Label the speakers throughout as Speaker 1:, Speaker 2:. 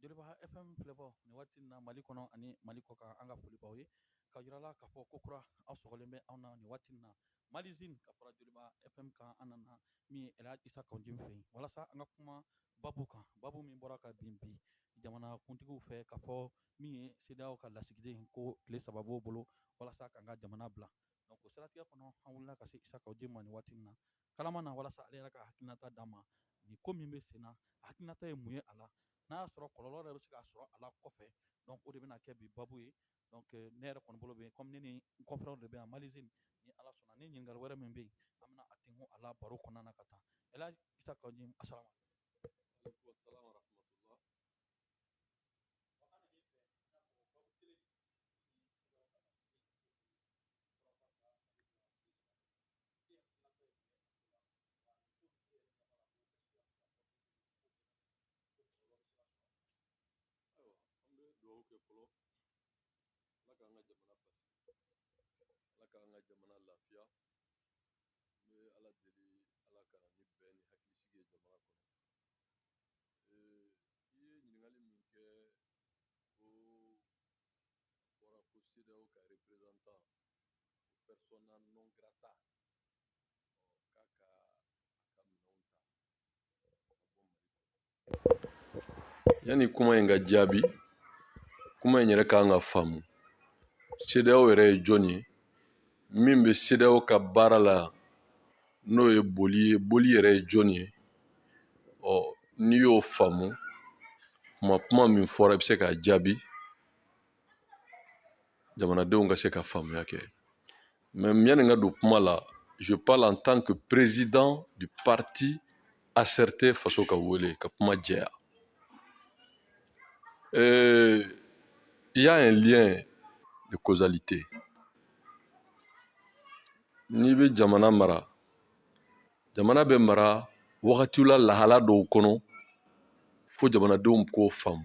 Speaker 1: Joliba FM filɛbɔ nin waati in na Mali kɔnɔ ani Mali kɔ kan an ka foli b'aw ye ka yira la k'a fɔ ko kura aw sɔgɔlen bɛ anw na nin waati in na Mali Zine ka fara Joliba FM kan an nana min ye Elhaji Isa Kawuji fɛ yen walasa an ka kuma babu kan babu min bɔra ka bin bi jamana kuntigiw fɛ k'a fɔ min ye CEDEAO ka lasigiden ko tile 3 b'o bolo walasa k'an ka jamana bila donc o siratigɛ kɔnɔ an wulila ka se Isa Kawuji ma nin waati in na kalama na walasa ale yɛrɛ ka hakilinata d'an ma nin ko min bɛ sen na hakilinata ye mun ye a la n'a y'a sɔrɔ kɔlɔlɔ yɛrɛ bɛ se k'a sɔrɔ a la kɔfɛ donc o de bɛna kɛ bi babu ye donc ne yɛrɛ kɔni bolo bɛ comme ne ni n confrère de bɛ yan Mali Zine ni ala sɔnna ni ɲininkali wɛrɛ min bɛ yen an bɛna a tingu a la baro kɔnɔna na ka taa Elhaji Isa Kawuji assalamu alaikum.
Speaker 2: An bɛ dugawu kɛ fɔlɔ ala k'an ka jamana basigi ala k'an ka jamana lafiya n bɛ ala deli ala ka ni bɛn ni hakilisigi ye jamana kɔnɔ i ye ɲininkali min kɛ ko fɔra ko CEDEAO ka représentant persona non grata k'a ka a ka minɛnw ta ka bɔ Mali kɔnɔ yanni kuma in ka jaabi kuma in yɛrɛ kan ka faamu CEDEAO yɛrɛ ye jɔn ye min bɛ CEDEAO ka baara la n'o ye boli ye boli yɛrɛ ye jɔn ye n'i y'o faamu kuma min fɔra i bɛ se k'a jaabi jamanadenw ka se ka faamuya kɛ mais yanni n ka don kuma la je parle en tant que président du parti ACRT faso ka wele ka kuma jɛya il y a un lien de causalité n'i bɛ jamana mara jamana bɛ mara wagatiw la lahala dɔw kɔnɔ fo jamanadenw k'o faamu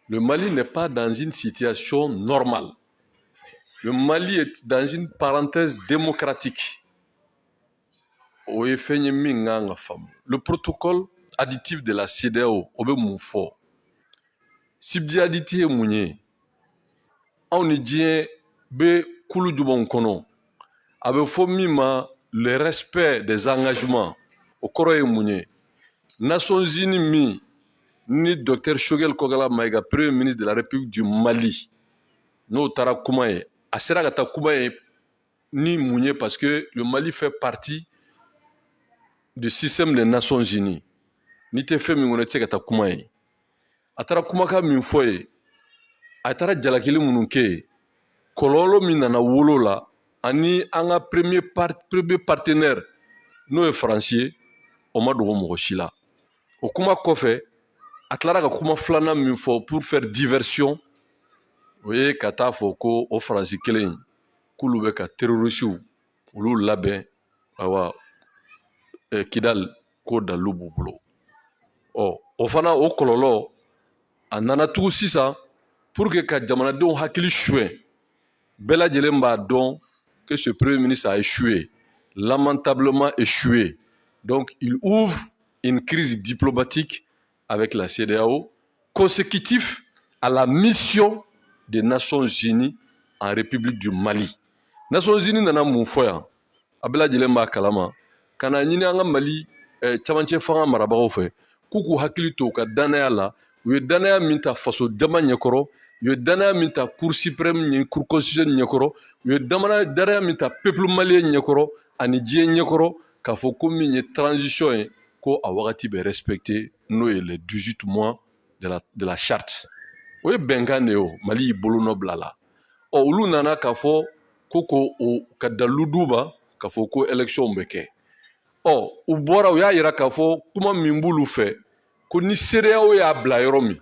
Speaker 2: le Mali n'est pas dans une situation normale le Mali est dans une parenthèse démocratique o ye fɛn ye min kan ka faamu le protocole additif de la CEDEAO o bɛ mun fɔ subsidiarité ye mun ye anw ni diɲɛ bɛ kulu jumɛnw kɔnɔ a bɛ fɔ min ma le respect des engagements o kɔrɔ ye mun ye Nations Unies min ni Dr Choguel Kogala Maïga premier ministre de la République du Mali n'o taara kuma ye a sera ka taa kuma ye ni mun ye parce que le Mali fait partie du système des Nations Unies n'i tɛ fɛn min kɔnɔ i tɛ se ka taa kuma ye a taara kumakan min fɔ ye a taara jalakili minnu kɛ ye kɔlɔlɔ min nana wolo la ani an ka premier partenaire n'o ye Faransi ye o ma dogo mɔgɔ si la o kuma kɔfɛ a tilara ka kuma filanan min fɔ pour faire diversion o ye ka taa fɔ ko o Faransi kelen in k'olu bɛ ka terrorisiw olu labɛn awa Kidal k'o dalilu b'u bolo o fana o kɔlɔlɔ a nana tugun sisan pour que ka jamanadenw hakili suɲɛ bɛɛ lajɛlen b'a dɔn que ce premier ministre a échoué lamentablement échoué donc il ouvre une crise diplomatique avec la CEDEAO consécutif à la mission des Nations Unies en République du Mali Nations Unies nana mun fɔ yan a bɛɛ lajɛlen b'a kalama ka na ɲini an ka Mali camancɛ fanga marabagaw fɛ k'u k'u hakili to u ka danaya la u ye danaya min ta faso dama ɲɛkɔrɔ u ye danaya min ta cour suprême ni cour constitutionnelle ɲɛkɔrɔ u ye danaya min ta peuple malien ɲɛkɔrɔ ani diɲɛ ɲɛkɔrɔ k'a fɔ ko min ye transition ye ko a wagati bɛ respecté n'o ye les 18 mois de la charte o ye bɛnkan de ye o Mali y'i bolo nɔ bila la olu nana k'a fɔ ko ka dalilu d'u ma k'a fɔ ko élection bɛ kɛ u bɔra u y'a yira k'a fɔ kuma min b'olu fɛ ko ni CEDEAO y'a bila yɔrɔ min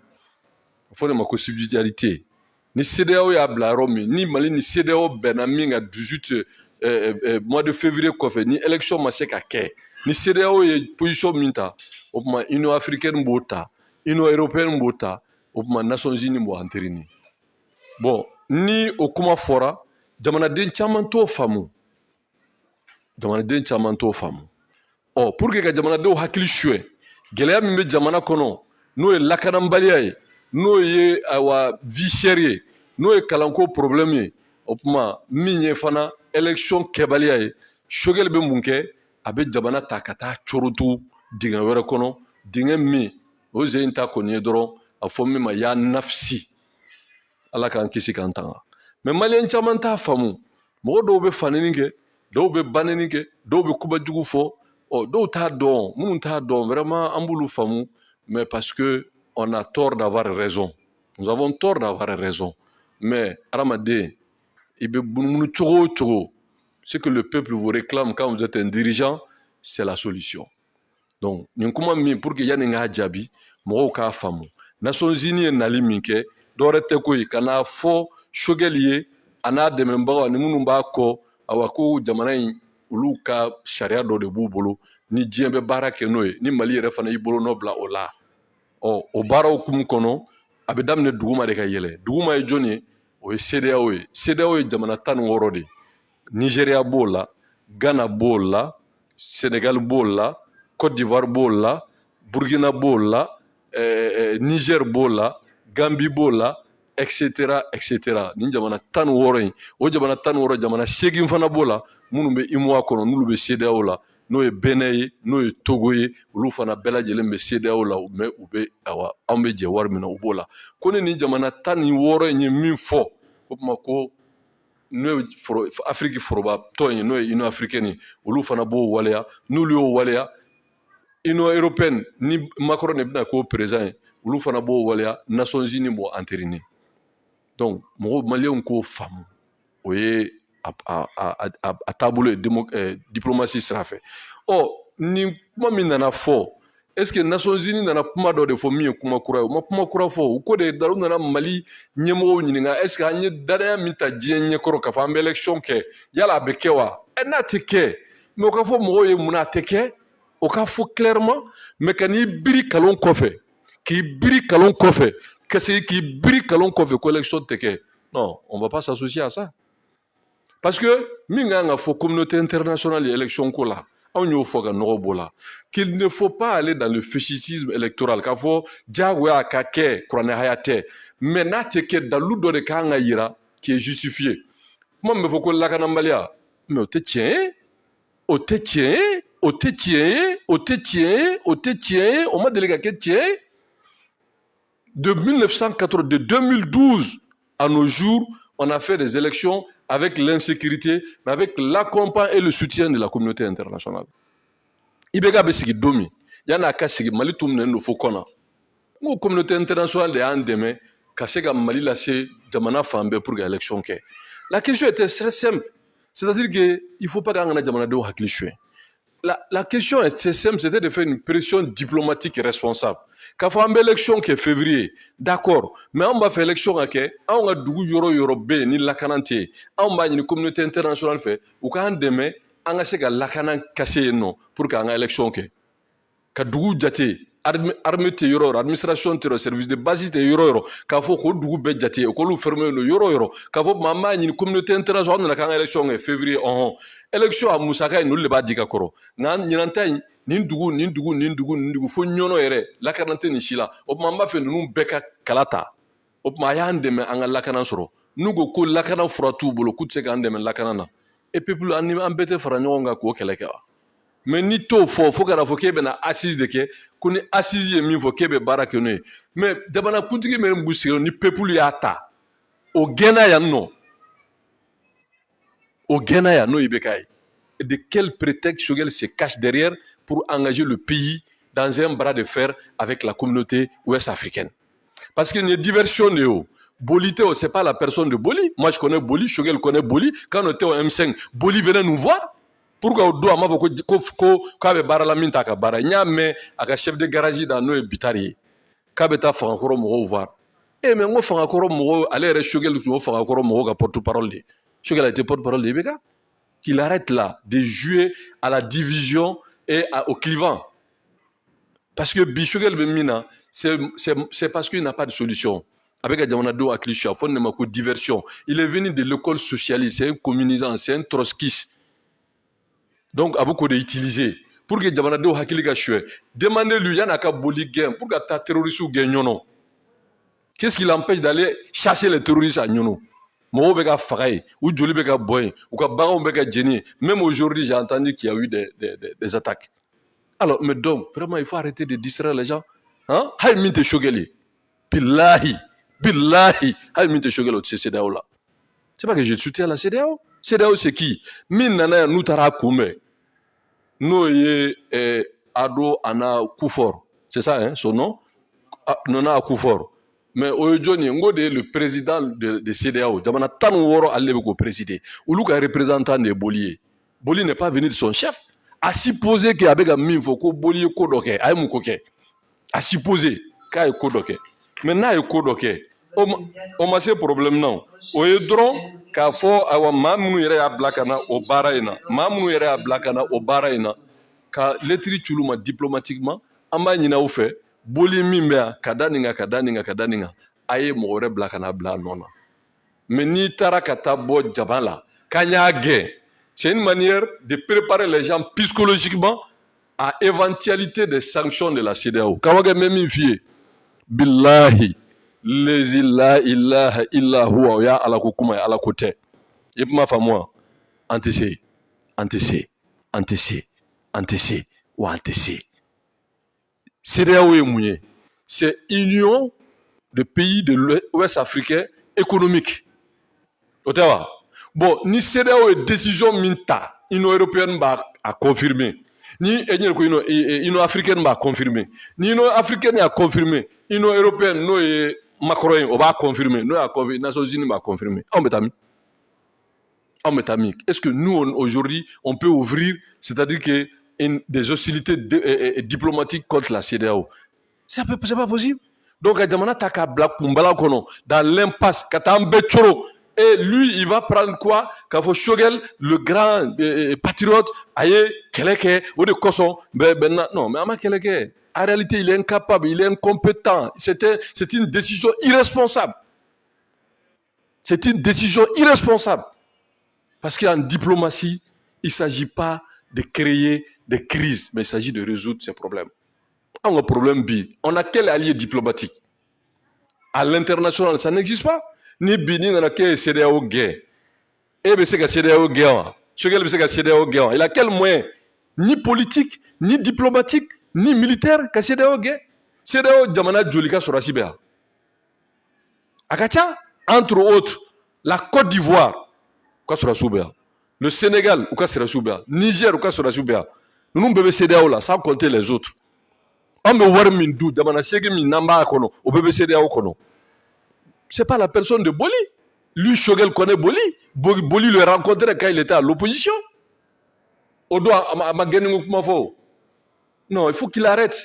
Speaker 2: a fɔ de ma ko subsidiarité ni CEDEAO y'a bila yɔrɔ min ni Mali ni CEDEAO bɛnna min ka 18 mois de février kɔfɛ ni élection ma se ka kɛ ni CEDEAO ye position min ta o tuma Union africaine b'o ta Union européenne b'o ta o tuma Nations Unies b'o entériner bon ni o kuma fɔra jamanaden caman t'o faamu jamanaden caman t'o faamu pour que ka jamanadenw hakili suɲɛ gɛlɛya min bɛ jamana kɔnɔ n'o ye lakanabaliya ye n'o ye vie chère ye n'o ye kalanko problème ye o tuma min ye fana élection kɛbaliya ye Choguel bɛ mun kɛ a bɛ jamana ta ka taa corotu dingɛ wɛrɛ kɔnɔ dingɛ min o ze in ta kɔni ye dɔrɔn a fɔ min ma ya nafsi ala k'an kisi k'an tanga mais maliyɛn caman t'a faamu mɔgɔ dɔw bɛ fanini kɛ dɔw bɛ banni kɛ dɔw bɛ kubajugu fɔ dɔw t'a dɔn minnu t'a dɔn vraiment an b'olu faamu mais parce que on a tort d'avoir raison nous avons tort d'avoir raison mais hadamaden i bɛ munumunu cogo o cogo ce que le peuple vous réclame quand vous êtes un dirigeant c'est la solution donc nin kuma min pour que yani n k'a jaabi mɔgɔw k'a faamu Nations Unies ye nali min kɛ dɔwɛrɛ tɛ koyi ka n'a fɔ Choguel ye a n'a dɛmɛbagaw ani minnu b'a kɔ awa ko jamana in olu ka sariya dɔ de b'u bolo ni diɲɛ bɛ baara kɛ n'o ye ni Mali yɛrɛ fana y'i bolo nɔ bila o la o baara hukumu kɔnɔ a bɛ daminɛ duguma de ka yɛlɛ duguma ye jɔn ye o ye CEDEAO ye CEDEAO ye jamana 16 de Nigeria b'o la Ghana b'o la Sénégal b'o la Côte d'Ivoire b'o la Burkina b'o la Niger b'o la Gambie b'o la etc etc ni jamana 16 in o jamana 16 jamana 8 fana b'o la minnu bɛ UMOA kɔnɔ n'olu bɛ CEDEAO la n'o ye Benin ye n'o ye Togo ye olu fana bɛɛ lajɛlen bɛ CEDEAO la mais u bɛ anw bɛ jɛ wari min na u b'o la ko ne ni jamana 16 in ye min fɔ o tuma ko n'o ye Afrique forobatɔ in ye n'o ye Union africaine ye olu fana b'o waleya n'olu y'o waleya Union européenne ni Macron de bɛna k'o président ye olu fana b'o waleya Nations Unies b'o entériner donc mɔgɔw maliyɛnw k'o faamu o ye a taabolo ye diplomatie sira fɛ nin kuma min nana fɔ est ce que Nations Unies nana kuma dɔ de fɔ min ye kuma kura ye o ma kuma kura fɔ o ko de dalu nana Mali ɲɛmɔgɔw ɲininka est ce que an ye danaya min ta diɲɛ ɲɛkɔrɔ k'a fɔ an bɛ élection kɛ yala a bɛ kɛ wa n'a tɛ kɛ mais o ka fɔ mɔgɔw ye mun a tɛ kɛ o ka fɔ clairement mais ka n'i biri kalon kɔfɛ k'i biri kalon kɔfɛ ka segin k'i biri kalon kɔfɛ ko élection tɛ kɛ non on va pas s'associer à ça parce que min kan ka fɔ communauté internationale ye élection ko la anw y'o fɔ ka nɔgɔ b'o la qu'il ne faut pas aller dans le fétichisme électoral k'a fɔ diyagoya a ka kɛ kuranɛhaya tɛ mais n'a tɛ kɛ dalu dɔ de kan ka yira qui est justifié kuma min bɛ fɔ ko lakanabaliya mais o tɛ tiɲɛ ye o tɛ tiɲɛ ye o tɛ tiɲɛ ye o tɛ tiɲɛ ye o tɛ tiɲɛ ye o ma deli ka kɛ tiɲɛ ye de 1980 de 2012 à nos jours on a fait des élections avec l'insécurité, mais avec l'accompagnement et le soutien de la communauté internationale. Ibeka bɛ sigi don min yan'a ka sigi Mali tun minɛnen don fo kɔna n ko communauté internationale de y'an dɛmɛ ka se ka Mali lase jamana fan bɛɛ pour que élection kɛ. La question était très simple, c'est-à-dire que il faut pas k'an kana jamanadenw hakili suɲɛ. La question était simple, c'était de faire une pression diplomatique responsable. K'a fɔ an bɛ élection kɛ février, d'accord, mais an b'a fɛ élection ka kɛ anw ka dugu yɔrɔ yɔrɔ bɛ yen ni lakana tɛ yen anw b'a ɲini communauté internationale fɛ u k'an dɛmɛ an ka se ka lakana kase yen nɔ pour que an ka élection kɛ ka dugu jate armée tɛ yɔrɔ yɔrɔ administration tɛ yɔrɔ service de base tɛ yɔrɔ yɔrɔ k'a fɔ k'o dugu bɛɛ jate k'olu fermé don yɔrɔ yɔrɔ k'a fɔ an b'a ɲini communauté internationale an nana k'an ka élection kɛ février élection a musaka in olu de b'a di ka kɔrɔ nka ɲinan ta in nin dugu fo ɲɔnɔ yɛrɛ lakana tɛ nin si la o tuma an b'a fɛ ninnu bɛɛ ka kala ta o tuma a y'an dɛmɛ an ka lakana sɔrɔ n'u ko lakana fura t'u bolo k'u tɛ se k'an dɛmɛ lakana na et peuple an bɛɛ tɛ fara ɲɔgɔn kan k'o kɛlɛ kɛ wa mais ni t'o fɔ fo kana fɔ k'e bɛna assise de kɛ ko ni assise ye min fɔ k'e bɛ baara kɛ n'o ye mais jamanakuntigi min b'u sigi ni peuple y'a ta o gɛnna yan nɔ o gɛnna yan n'o Ibeka ye de quel prétexte Choguel se cache derrière pour engager le pays dans un bras de fer avec la communauté ouest-africaine. Parce qu'il y a une diversion de haut. Boli, c'est pas la personne de Boli. Moi, je connais Boli, Choguel connaît Boli. Quand on était au M5, Boli venait nous voir. Pourquoi on doit m'avoir qu'on bara la minta ka bara. Il y a un chef de garage dans nos bitari. Kabeta Fankoro Moro voir. Eh, mais moi, Fankoro Moro, allez, Choguel, tu vas Fankoro Moro, ka porte-parole. Choguel a été porte-parole de Ibeka. Qu'il arrête là de jouer à la division et au clivant. Parce que Choguel Bemina, c'est parce qu'il n'a pas de solution. Avec Adjamanado à Cliché, à fond de diversion. Il est venu de l'école socialiste, c'est un communisant, c'est un trotskiste. Donc, à beaucoup d'utiliser. pour que jamanadenw hakili ka suɲɛ. Demandez-lui yan'a ka boli gɛn pour que taa terroristes gɛn ɲɔnɔ. Qu'est-ce qui l'empêche d'aller chasser les terroristes à ɲɔnɔ? Mɔgɔw bɛ ka faga yen, u joli bɛ ka bɔ yen, u ka baganw bɛ ka jeni yen. Même aujourd'hui, j'ai entendu qu'il y a eu des attaques. Alors, mais donc, vraiment, il faut arrêter de distraire les gens. Hein? Hay min te shogeli. Billahi, billahi, hay min te shogeli au CEDEAO là. C'est pas que je soutiens la CEDEAO. CEDEAO c'est qui? Min nana nous tara kume. Nous y Ado Ana Kufor. C'est ça, hein, son nom? Nona Kufor. Mais aujourd'hui, Ngode est le président de CEDEAO. Jamana tan woro allé ko présider. Ou le représentant de Boli. Boli n'est pas venu de son chef. À supposer qu'il y avait un minfo ko Boli ko doke, ay mu koke. À supposer qu'il y a ko doke. Maintenant il ko doke. O ma se problème non. O ye dron k'a fɔ awa maa minnu yɛrɛ y'a bila ka na o baara in na, maa minnu yɛrɛ y'a bila ka na o baara in na, ka lettre ci olu ma diplomatiquement, an b'a ɲini aw fɛ, boli min bɛ yan, ka da nin kan, ka da nin kan, ka da nin kan, a ye mɔgɔ wɛrɛ bila ka na bila a nɔ na. Mais n'i taara ka taa bɔ jama la, k'an y'a gɛn, c'est une manière de préparer les gens psychologiquement à éventualité des sanctions de la CEDEAO. K'a kɛ mɛ min f'i ye, billahi, lezi la ilaha illa huwa ya ala ko kuma ala ko tɛ i kuma faamu an tɛ se an tɛ se an tɛ se an tɛ se wa an tɛ se CEDEAO ye mun ye? C'est Union de pays de l'Ouest africain économique o tɛ wa? Bon ni CEDEAO ye décision min ta Union européenne b'a confirmer, ni Union africaine b'a confirmer, ni Union africaine a confirmé, Union européenne n'o ye Macron on va confirmer, nous a confirmé, Nations Unies va confirmer. Est-ce que nous aujourd'hui on peut ouvrir, c'est-à-dire que des hostilités diplomatiques contre la CEDEAO? C'est pas possible. Donc Adjamana Taka Black Kumbala Kono dans l'impasse Katam Betchoro. Et lui, il va prendre quoi? Kafo Shogel, le grand patriote, aye, Keleke, ou de Kosson, non, mais Ama Keleke. En réalité, il est incapable, il est incompétent. C'est une décision irresponsable. C'est une décision irresponsable. Parce qu'en diplomatie, il ne s'agit pas de créer des crises, mais il s'agit de résoudre ces problèmes. On a un problème, on a quel allié diplomatique? À l'international, ça n'existe pas. Ni Bini n'a qu'un CEDEAO guerre. Et bien c'est que CEDEAO guerre. Il a quel moyen? Ni politique, ni diplomatique, ni militaire que CEDEAO guerre. CEDEAO jamana jolika sur la Sibéa. Akacha, entre autres, la Côte d'Ivoire, le Sénégal, Niger, nous bébé CEDEAO là, sans compter les autres. On me voir Mindou, jamana segi mi namba kono, au bébé CEDEAO kono. C'est pas la personne de Boli. Lui, Shogel connaît Boli. Boli le rencontrait quand il était à l'opposition. Non, il faut qu'il arrête.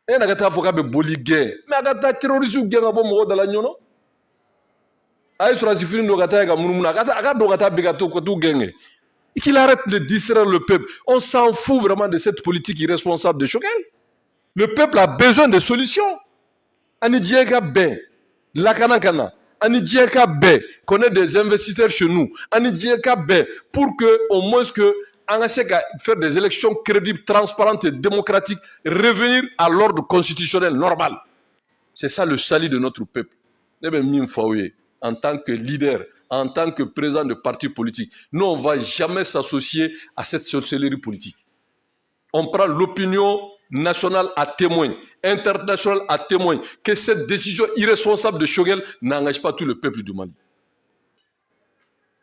Speaker 2: Il faut qu'il Boli guerre. Mais il y a terroriste qui guerre dans la nyono. Qu'il arrête de distraire le peuple. On s'en fout vraiment de cette politique irresponsable de Shogel. Le peuple a besoin de solutions. Anidjeka ben. Lakanakana, Anidjeka B, connaît des investisseurs chez nous, Anidjeka B, pour que, au moins que, on essaie de faire des élections crédibles, transparentes et démocratiques, revenir à l'ordre constitutionnel normal. C'est ça le salut de notre peuple. En tant que leader, en tant que président de parti politique, nous, on ne va jamais s'associer à cette sorcellerie politique. On prend l'opinion national à témoin, international à témoin, que cette décision irresponsable de Shogel n'engage pas tout le peuple du Mali.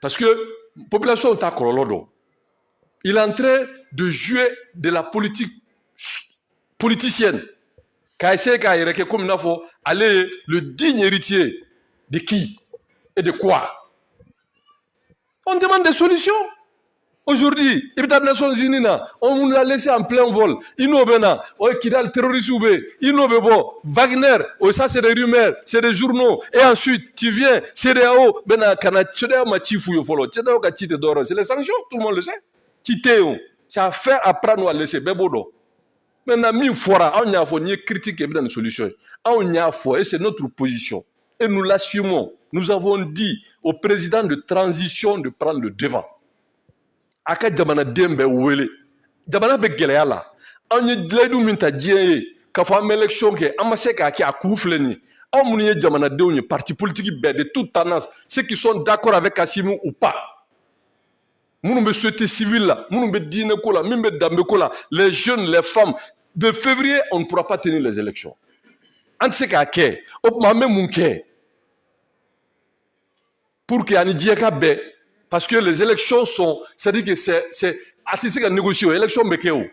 Speaker 2: Parce que la population est à Korolodo. Il est en train de jouer de la politique politicienne. Comme il faut aller le digne héritier de qui et de quoi? On demande des solutions. Aujourd'hui, les Nations Unies, on nous a laissé en plein vol. Ils nous ont Kidal terroriste, ils nous ont Wagner, ça c'est des rumeurs, c'est des journaux. Et ensuite, tu viens, CEDEAO, c'est les sanctions, tout le monde le sait. C'est à faire après nous à laisser. Maintenant, mille fois, on a fait une critique et une solution. On a fait, et c'est notre position. Et nous l'assumons. Nous avons dit au président de transition de prendre le devant. Aka jamana dembe wele jamana be geleya la an ye layidu min ta diɲɛ ye k'a fɔ an bɛ élection kɛ an ma se k'a kɛ a kun filɛ nin ye anw minnu ye jamanadenw ye parti politique bɛɛ de toute tendance ceux qui sont d'accord avec Assimi ou pas minnu bɛ société civile la minnu bɛ diinɛ ko la min bɛ danbe ko la les jeunes les femmes de février on ne pourra pas tenir les élections an tɛ se k'a kɛ o tuma an bɛ mun kɛ pour que ani diɲɛ ka bɛn parce que les élections sont c'est-à-dire que c'est a tɛ se ka négocier o élection bɛ kɛ o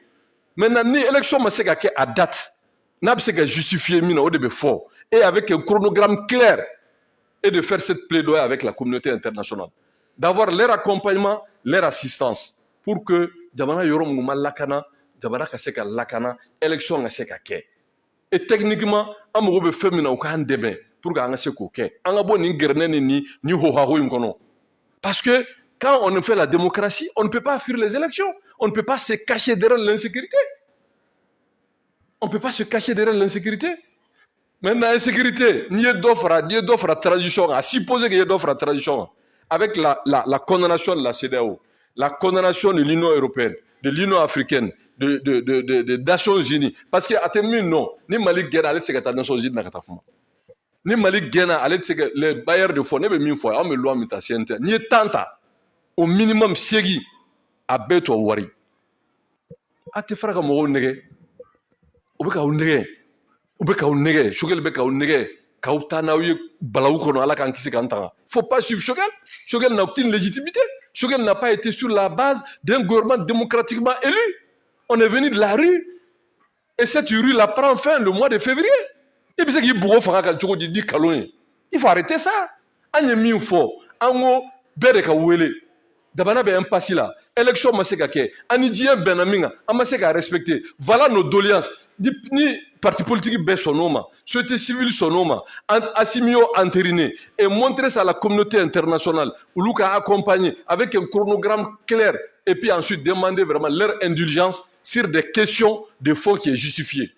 Speaker 2: maintenant ni élection ma se ka kɛ à date n'a bɛ se ka justifier min na o de bɛ fɔ et avec un chronogramme clair et de faire cette plaidoyer avec la communauté internationale d'avoir leur accompagnement leur assistance pour que jamana yɔrɔ minnu ma lakana jamana ka se ka lakana élection ka se ka kɛ et techniquement an mago bɛ fɛn min na u k'an dɛmɛ pour que an ka se k'o kɛ an ka bɔ nin gɛrɛnɛ ni hohaho in kɔnɔ parce que quand on fait la démocratie on ne peut pas fuir les élections on ne peut pas se cacher derrière l'insécurité on ne peut pas se cacher derrière l'insécurité maintenant insécurité n'i ye dɔ fara transition kan à supposer que i ye dɔ fara transition kan avec la condamnation de la CEDEAO la condamnation de l'Union européenne de l'Union africaine des Nations Unies parce que a tɛ min nɔ ni Mali gɛnna ale tɛ se ka taa Nations Unies na ka taa fuma ni Mali gɛnna ale tɛ se ka les bailleurs de fonds ne bɛ min fɔ an bɛ loi min ta CNT n'i ye temps ta au minimum 8 a bɛɛ tubabu wari a tɛ fara ka mɔgɔw nɛgɛ u bɛ k'aw nɛgɛ u bɛ k'aw nɛgɛ Choguel bɛ k'aw nɛgɛ k'aw taa n'aw ye balawu kɔnɔ ala k'an kisi k'an tanga faut pas suivre Choguel Choguel n'a aucune légitimité Choguel n'a pas été sur la base d'un gouvernement démocratiquement élu on est venu de la rue et cette rue la prend fin le mois de février i bɛ se k'i bugɔ fanga kan cogo di kalon ye il faut arrêter ça an ye min fɔ an ko bɛɛ de ka wele jamana bɛ impasse la élection ma se ka kɛ an ni diɲɛ bɛnna min kan an ma se k'a respecter voilà nos doléances ni parti politique bɛɛ sɔnn'o ma société civile sɔnn'o ma Assimi y'o entériné et montrer ça à la communauté internationale olu ka accompagner avec un chronogramme clair et puis ensuite demander vraiment leur indulgence sur des questions de fond qui est justifié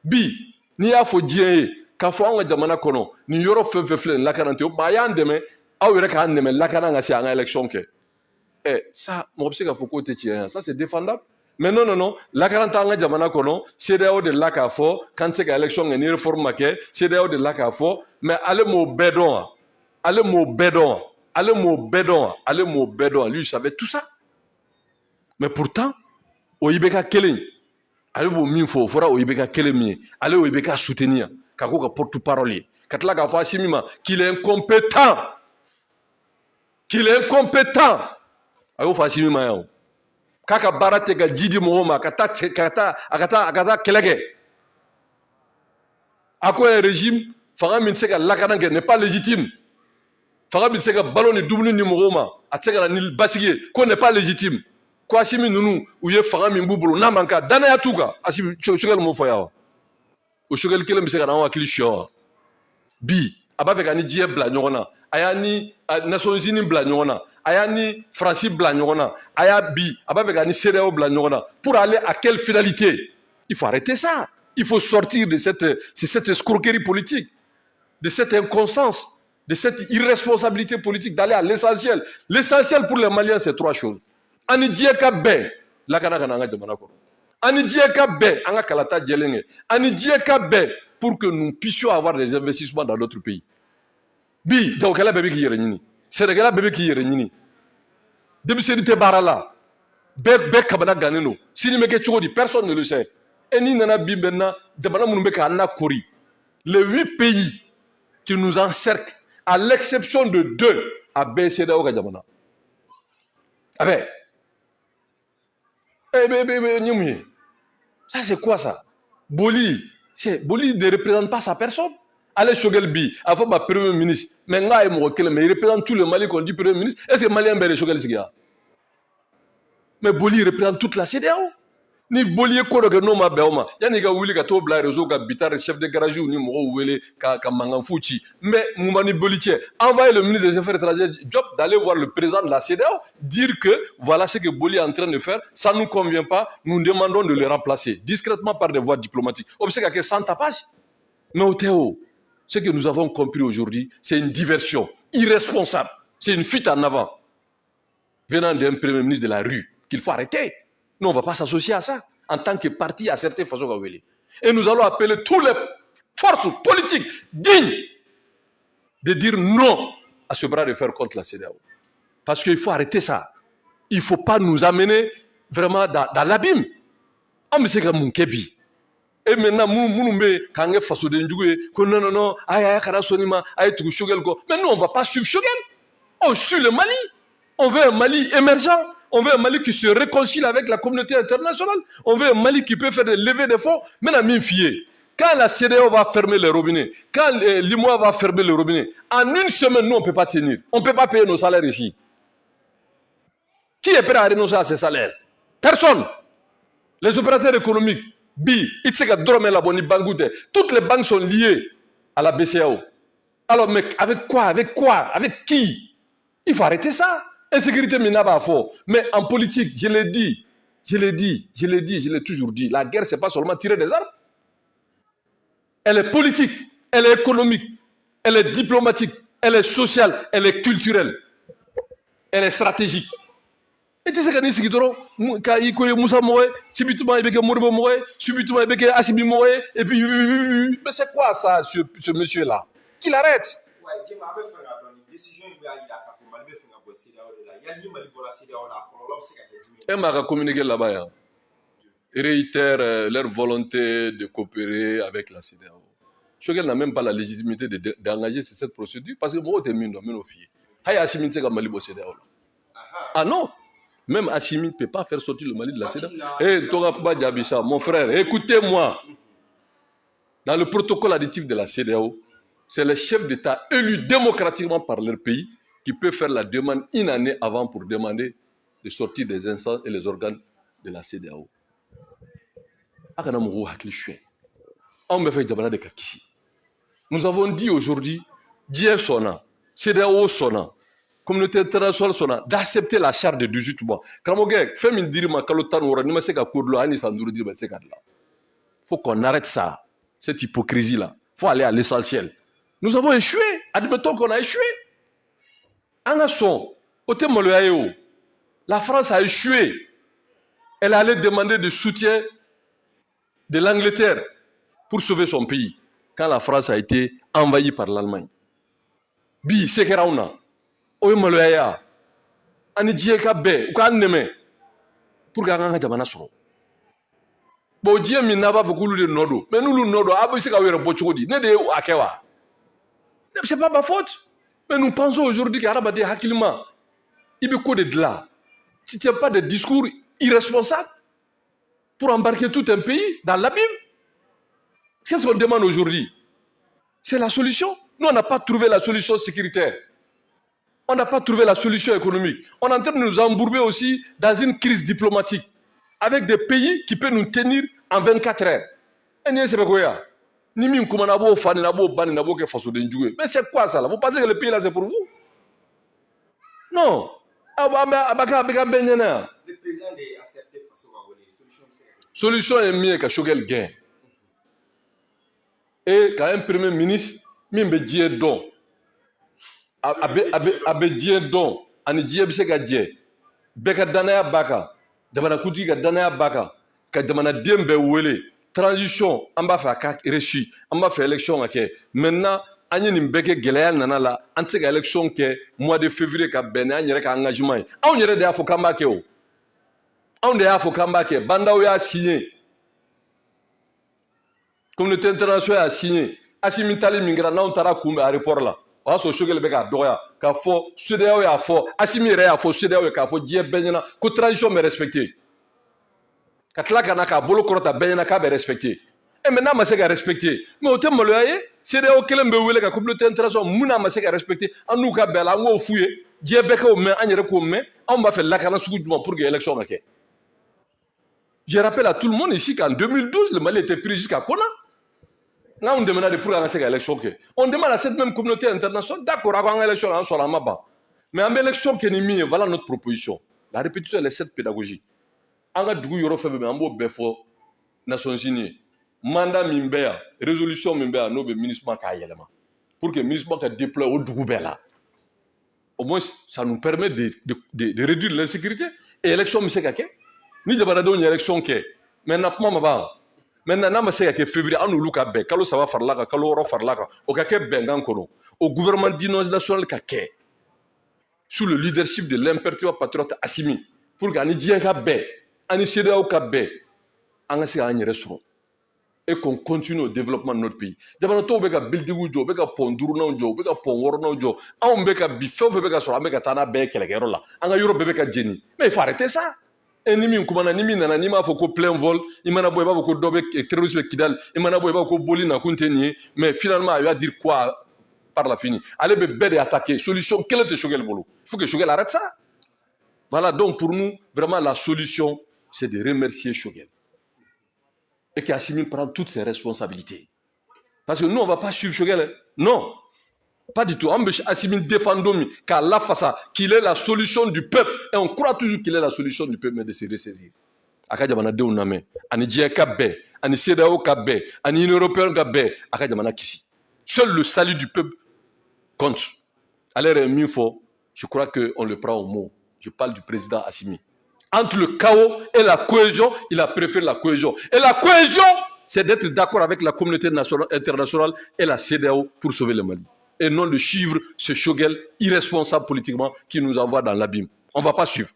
Speaker 2: bi n'i y'a fɔ diɲɛ ye k'a fɔ an ka jamana kɔnɔ nin yɔrɔ fɛn fɛn filɛ nin lakana tɛ o tuma a y'an dɛmɛ aw yɛrɛ k'an dɛmɛ lakana ka se an ka élection kɛ ça mɔgɔ bɛ se k'a fɔ k'o tɛ tiɲɛ ye ça c'est défendable mais non lakana t'an ka jamana kɔnɔ CEDEAO de la k'a fɔ k'an tɛ se ka élection kɛ ni réforme ma kɛ CEDEAO de la k'a fɔ mais ale m'o bɛɛ dɔn wa ale m'o bɛɛ dɔn wa ale m'o bɛɛ dɔn wa ale m'o bɛɛ dɔn wa lui il savait tout ça mais pourtant o IBK kelen ale b'o min fɔ o fɔra o IBK kelen min ye ale o IBK soutenir k'a k'o ka porte-parole ye ka tila k'a fɔ Assimi ma qu'il est incompétent a y'o fɔ Assimi ma yan o k'a ka baara tɛ ka ji di mɔgɔw ma a ka taa kɛlɛ kɛ a ko un régime fanga min tɛ se ka lakana kɛ n'est pas légitime fanga min tɛ se ka balo ni dumuni ni mɔgɔw ma a tɛ se ka na ni basigi ye ko n'est pas légitime ko Assimi ninnu u ye fanga min b'u bolo n'a man kan danaya t'u kan Assimi Choguel m'o fɔ yan wa o Choguel kelen bɛ se ka na anw hakili siyɔ wa bi a b'a fɛ ka ni diɲɛ bila ɲɔgɔn na a y'a ni Nations Unies bila ɲɔgɔn na a y'a ni Faransi bila ɲɔgɔn na a y'a bi a b'a fɛ ka ni CEDEAO bila ɲɔgɔn na pour aller à quelle finalité il faut arrêter ça il faut sortir de cette escroquerie politique de cette inconscience de cette irresponsabilité politique d'aller à l'essentiel pour les Maliens c'est 3 choses ani diɲɛ ka bɛn lakana ka na an ka jamana kɔnɔ ani diɲɛ ka bɛn an ka kalata jɛlen kɛ ani diɲɛ ka bɛn pour que nous puissions avoir des investissements dans d'autres pays bi jagokɛla bɛɛ bɛ k'i yɛrɛ ɲini sɛnɛkɛla bɛɛ bɛ k'i yɛrɛ ɲini denmisɛnnin tɛ baara la bɛɛ kabana gannen don sini bɛ kɛ cogo di personne ne le sait et n'i nana bi maintenant jamana minnu bɛ k'an lakori les 8 pays qui nous encerclent à l'exception de 2 a bɛɛ ye CEDEAO ka jamana a bɛɛ ɲɛ mun ye ça c'est quoi ça Boli ne représente pas sa personne. Allez Choguel bi, a fɔ ma premier ministre, mais nga ye mɔgɔ kelen mais il représente tout le Mali qu'on dit premier ministre. Est-ce que Malien bɛɛ de Choguel sigira? Mais Boli représente toute la CEDEAO. Ni Boli ye ko dɔ kɛ n'o ma bɛn o ma, yanni i ka wuli ka t'o bila réseau ka bitari chef de garage ni mɔgɔw wele ka mankan fu ci. Mais mun b'a ni Boli cɛ? Envoyez le ministre des Affaires étrangères Diop d'aller voir le président de la CEDEAO, dire que voilà ce que Boli est en train de faire, ça ne nous convient pas, nous demandons de le remplacer discrètement par des voies diplomatiques. On sait qu'il y a 100 tapages. Mais au Théo, ce que nous avons compris aujourd'hui, c'est une diversion irresponsable. C'est une fuite en avant venant d'un premier ministre de la rue qu'il faut arrêter. Nous, on ne va pas s'associer à ça. en tant que parti à certaines façons. Et nous allons appeler toutes les forces politiques dignes de dire non à ce bras de fer contre la CEDEAO. Parce qu'il faut arrêter ça. Il ne faut pas nous amener vraiment dans l'abîme. On me sait que mon kebi. Et maintenant, nous quand façon de non, mais nous, on ne va pas suivre Shogel. On suit le Mali. On veut un Mali émergent. On veut un Mali qui se réconcilie avec la communauté internationale. On veut un Mali qui peut faire des levées de fonds. Maintenant, quand la CEDEAO va fermer les robinets, quand l'IMOA va fermer les robinets, en une semaine, nous, on ne peut pas tenir. On ne peut pas payer nos salaires ici. Qui est prêt à renoncer à ces salaires? Personne. Les opérateurs économiques, toutes les banques sont liées à la BCAO. Alors, mais avec quoi? Avec quoi? Avec qui? Il faut arrêter ça. Insécurité minable fort. Mais en politique, je l'ai dit, je l'ai toujours dit, la guerre, ce n'est pas seulement tirer des armes. Elle est politique, elle est économique, elle est diplomatique, elle est sociale, elle est culturelle, elle est stratégique. Et tu sais que nous, quand il y a Moussa Moé, subitement il y a Moribo Moé, subitement il y a Assimi Moé, et puis, mais c'est quoi ça, ce monsieur-là? Qu'il arrête. Et m'a communiqué là-bas. Ils réitèrent leur volonté de coopérer avec la CEDEAO. Shogel n'a même pas la légitimité d'engager cette procédure parce que moi, je suis ah non, même Assimi ne peut pas faire sortir le Mali de la CEDEAO. Eh, mon frère, écoutez-moi. Dans le protocole additif de la CEDEAO, c'est le chef d'État élu démocratiquement par leur pays qui peut faire la demande une année avant pour demander de sortir des instances et les organes de la CEDEAO. Nous avons dit aujourd'hui, Dieu sonna, CEDEAO sonna, communauté internationale sonna, d'accepter la charte de 18 mois. Il faut qu'on arrête ça, cette hypocrisie-là. Il faut aller à l'essentiel. Nous avons échoué. Admettons qu'on a échoué. La France a échoué. Elle allait demander du soutien de l'Angleterre pour sauver son pays quand la France a été envahie par l'Allemagne. Bi sekerauna o maloya ani dieka be ko anneme pour ga nga jamana so bo die mi na ba fukulu de nodo mais nous le nodo abo sika were bo chodi ne de akewa. C'est pas ma faute. Mais nous pensons aujourd'hui qu'Arabade Hakilima, il peut coder de là. Si tu n'as pas de discours irresponsables pour embarquer tout un pays dans l'abîme, qu'est-ce qu'on demande aujourd'hui? C'est la solution. Nous, on n'a pas trouvé la solution sécuritaire. On n'a pas trouvé la solution économique. On est en train de nous embourber aussi dans une crise diplomatique avec des pays qui peuvent nous tenir en 24 heures. Et c'est quoi? Mais c'est quoi ça là? Vous pensez que le pays là c'est pour vous? Non. Le président a certaines façons de solution est mieux que Shogel gain. Et quand un premier ministre, mimbe die don. Abe die don. Ani die bise ka die. Beka danaya baka. Jamana kuti ka danaya baka. Ka jamana dembe wele. Transition, on va faire reçu, on va faire élection. Maintenant, on y a une belle guerre nana la, on sait l'élection que mois de février ka ben, on y a un engagement. On y a des afokamba ke o. On y a afokamba ke. Banda o ya signé. Communauté internationale a signé. Asimitali mingra na on tara kumbe aéroport là. On a so Shogel beka doya. Ka fo CEDEAO ya fo. Asimi re ya fo CEDEAO ka fo die benina. Ko transition me respecter. Quand la kanaka bolo korota benyana be respecté. Et maintenant ma sega respecté. Mais au thème loyer, c'est de auquel me wele ka communauté internationale muna ma sega respecté. En nous ka bela ngo fouye, die beka o me anyere ko me, on va faire la kana sugu pour que l'élection make. Je rappelle à tout le monde ici qu'en 2012 le Mali était pris jusqu'à Kona. Là on demande de pour la élection que. On demande à cette même communauté internationale d'accord avant l'élection en soit la maba. Mais en élection que ni mis, voilà notre proposition. La répétition est cette pédagogie. Anga dugu yoro febe me ambo befo Nations Unies mandat mimbea résolution mimbea no be ministre ka yelema pour que ministre ka déploie au dugu bela au moins ça nous permet de réduire l'insécurité et élection mi se ka ke ni jabara do élection ke maintenant kuma ma ban maintenant n'a ma se ka kɛ février an n'olu ka bɛn kalo 3 farala kan kalo 6 farala kan o ka kɛ bɛnkan kɔnɔ au gouvernement d'union nationale ka kɛ sous le leadership de l'imperturbable patriote Assimi pour que ani diɲɛ ka bɛn ani CEDEAO ka bɛn an ka se k'an yɛrɛ sɔrɔ et qu'on continue au développement de notre pays. Jamana tɔw bɛ ka building jɔ, u bɛ ka pont 5nan jɔ, u bɛ ka pont 6nan jɔ. Anw bɛ ka bi fɛn o fɛn bɛ ka sɔrɔ an bɛ ka taa n'a bɛɛ ye kɛlɛkɛyɔrɔ la. An ka yɔrɔ bɛɛ bɛ ka jeni. Mais il faut arrêter ça. Et ni min kumana, ni min nana, ni m'a fɔ ko plein vol, i mana bɔ i b'a fɔ ko dɔ bɛ terrorisme Kidal, i mana bɔ i b'a fɔ ko boli nakun tɛ nin ye. Mais finalement, il va dire quoi par la fini? Ale bɛ bɛɛ de attaquer. Solution kelen tɛ Choguel bolo. Il faut que Choguel arrête ça. Voilà, donc pour nous, vraiment la solution, c'est de remercier Choguel. Et qu'Assimi prend toutes ses responsabilités. Parce que nous, on ne va pas suivre Choguel. Non, pas du tout. On veut Assimi défendre qu'à la face, qu'il est la solution du peuple. Et on croit toujours qu'il est la solution du peuple, mais de se ressaisir. Akadjamana de Ouname, Ani Djé Kabé, Ani CEDEAO Kabé, Ani Union Européenne Kabé, Akadjamana Kissi. Seul le salut du peuple compte. Alors, je crois qu'on le prend au mot. Je parle du président Assimi. Entre le chaos et la cohésion, il a préféré la cohésion. Et la cohésion, c'est d'être d'accord avec la communauté internationale et la CEDEAO pour sauver le Mali. Et non de suivre ce Choguel irresponsable politiquement qui nous envoie dans l'abîme. On ne va pas suivre.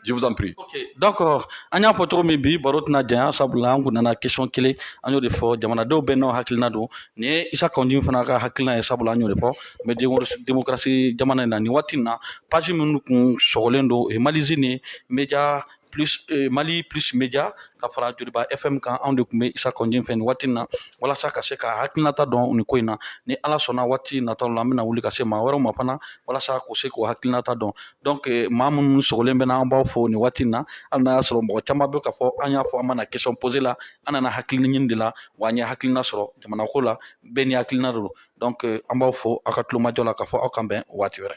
Speaker 2: Je vous en prie.
Speaker 1: Ok, d'accord. An y'a fɔ cogo min bi baro tɛna janya sabula an kun nana question kelen an y'o de fɔ jamanadenw bɛɛ n'o hakilina don nin ye Isa Kawundimi fana ka hakilina ye sabula an y'o de fɔ mais démocratie jamana in na nin waati in na page minnu kun sɔgɔlen don Malizine ye média plus Mali plus média ka fara Joliba FM kan anw de kun bɛ Isa Kawundimi fɛ nin waati in na walasa ka se ka hakilinata dɔn nin ko in na ni Ala sɔnna waati nataw la an bɛna wuli ka se maa wɛrɛw ma fana walasa k'u se k'o hakilinata dɔn donc maa minnu sɔgɔlen bɛ na an b'aw fɔ nin waati in na hali n'a y'a sɔrɔ mɔgɔ caman bɛ ka fɔ an y'a fɔ an mana question poser la an nana hakilina ɲini de la wa an ye hakilina sɔrɔ jamana ko la bɛɛ ni hakilina de don donc an b'aw fɔ aw ka tulomajɔ la ka fɔ aw kan bɛn waati wɛrɛ